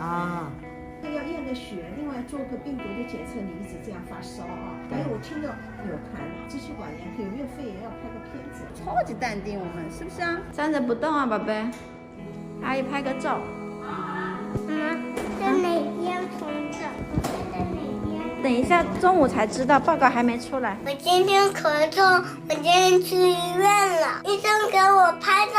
啊。要验个血，另外做个病毒的检测，你一直这样发烧啊。还有我听到有痰、支气管炎，有月肺炎要拍个片子。超级淡定，我们是不是啊？站着不动啊，宝贝。阿姨拍个照。在哪边从这？在哪边？等一下，中午才知道，报告还没出来。我今天咳嗽，我今天去医院了，医生给我拍照，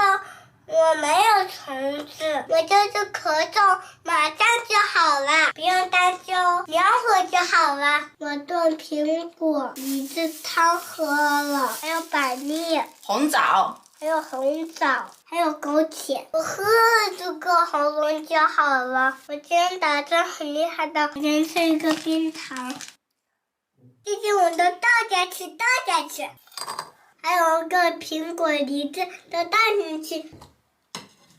我没有虫子，我就是咳嗽，马上就好了，不用担心哦，2会儿就好了。我炖苹果梨子汤喝了，还有板栗、红枣。还有红枣，还有枸杞，我喝了这个喉咙就好了。我今天打针很厉害的，我今天吃一个冰糖，这些我都倒下去，还有个苹果、梨子都倒进去，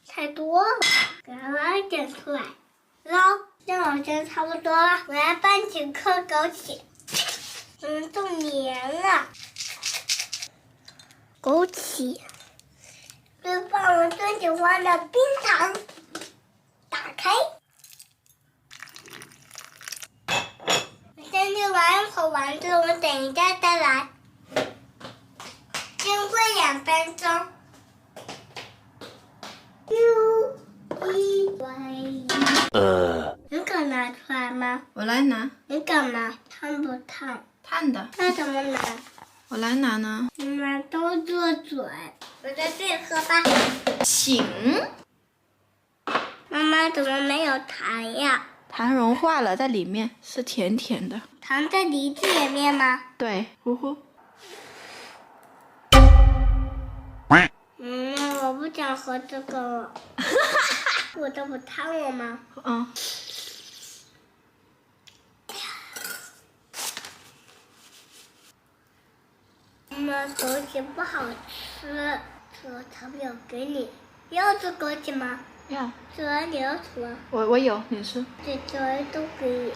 太多了，给它捞一点出来，捞，这好像差不多了。我要拌几颗枸杞，都黏了，枸杞。就把我最喜欢的冰糖打开，我先去玩一会儿玩具，我等一下再来，先过2分钟。你敢拿出来吗？我来拿。你敢吗？烫不烫？烫的。那怎么拿？我来拿呢。你们都做准，我在这里喝吧。请。妈妈怎么没有糖呀？糖融化了，在里面是甜甜的。糖在梨子里面吗？对，呼呼。我不想喝这个了。我这不烫了吗？嗯。妈妈，枸杞不好吃，这我才不要给你。要吃枸杞吗？要。这碗你要吃吗？我有，你吃。这碗都可以。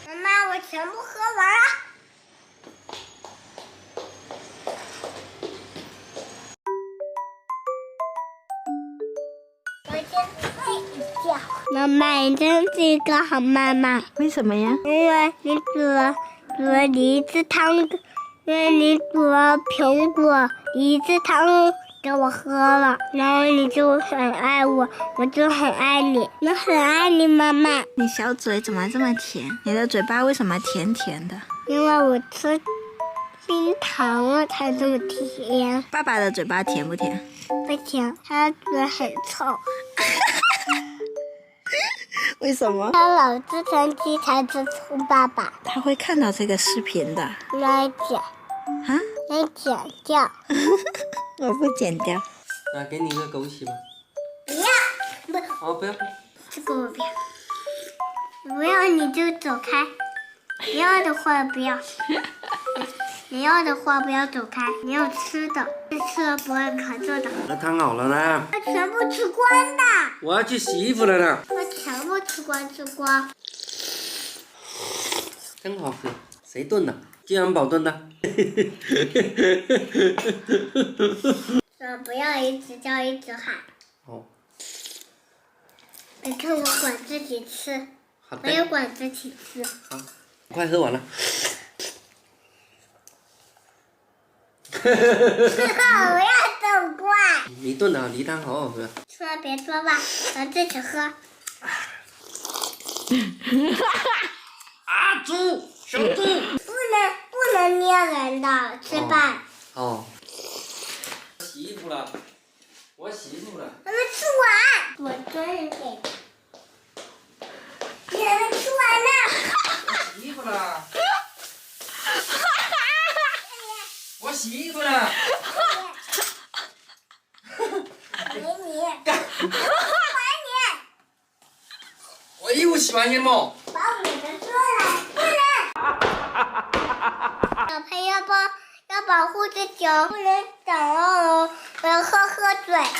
妈妈，我全部喝完了。我先睡一觉。妈妈，你真是一个好妈妈。为什么呀？因为你煮了梨子汤，因为你煮了苹果梨子汤给我喝了，然后你就很爱我，我就很爱你，我很爱你，妈妈。你小嘴怎么这么甜？你的嘴巴为什么甜甜的？因为我吃冰糖了才这么甜。爸爸的嘴巴甜不甜？不甜，他的嘴很臭。为什么？他老是生气才吃醋爸爸。他会看到这个视频的。来剪。啊？来剪掉。我不剪掉。那给你一个枸杞吧。不要。不。不要。这个我不要。不要你就走开。你要的话不要。你要的话不要走开。你要吃的，吃了不会咳嗽的。那汤好了呢。我全部吃光的。我要去洗衣服了呢。我全部吃光。真好喝，谁炖的？金元宝炖的。不要一直叫一直喊。哦。你看我管自己吃，好的。我也管自己吃。好，快喝完了。我要走过。你炖的梨汤好好喝。说了别说吧，我自己喝。啊，猪，小猪。不能捏人的，吃饭。哦。洗衣服了，我洗衣服了。还没吃完。我真是给。你还没吃完呢。我洗衣服了。我洗衣服了。给你。还你。我衣服洗完了吗？把我的做来，不能。小朋友要保护自己哦，不能长哦。我要喝嘴。